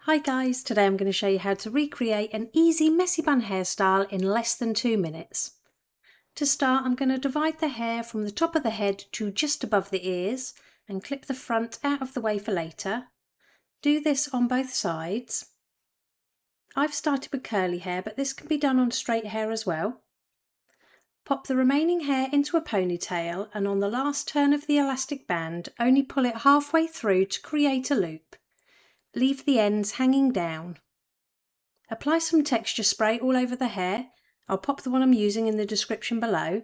Hi guys, today I'm going to show you how to recreate an easy messy bun hairstyle in less than 2 minutes. To start, I'm going to divide the hair from the top of the head to just above the ears and clip the front out of the way for later. Do this on both sides. I've started with curly hair, but this can be done on straight hair as well. Pop the remaining hair into a ponytail and on the last turn of the elastic band, only pull it halfway through to create a loop. Leave the ends hanging down. Apply some texture spray all over the hair. I'll pop the one I'm using in the description below.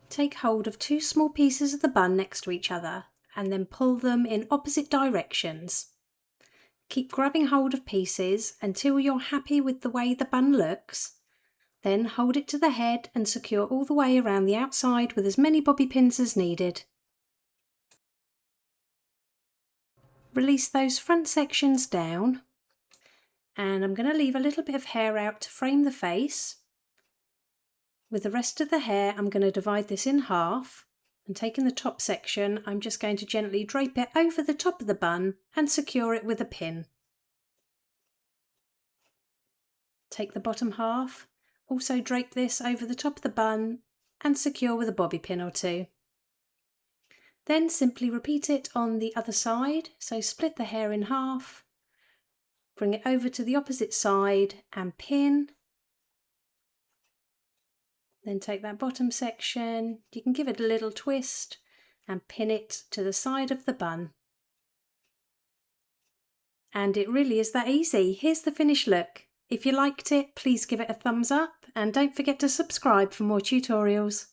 Take hold of 2 small pieces of the bun next to each other and then pull them in opposite directions. Keep grabbing hold of pieces until you're happy with the way the bun looks. Then hold it to the head and secure all the way around the outside with as many bobby pins as needed. Release those front sections down. And I'm going to leave a little bit of hair out to frame the face. With the rest of the hair, I'm going to divide this in half, and taking the top section, I'm just going to gently drape it over the top of the bun and secure it with a pin. Take the bottom half, also drape this over the top of the bun and secure with a bobby pin or 2. Then simply repeat it on the other side, so split the hair in half. Bring it over to the opposite side and pin. Then take that bottom section, you can give it a little twist and pin it to the side of the bun. And it really is that easy. Here's the finished look. If you liked it, please give it a thumbs up and don't forget to subscribe for more tutorials.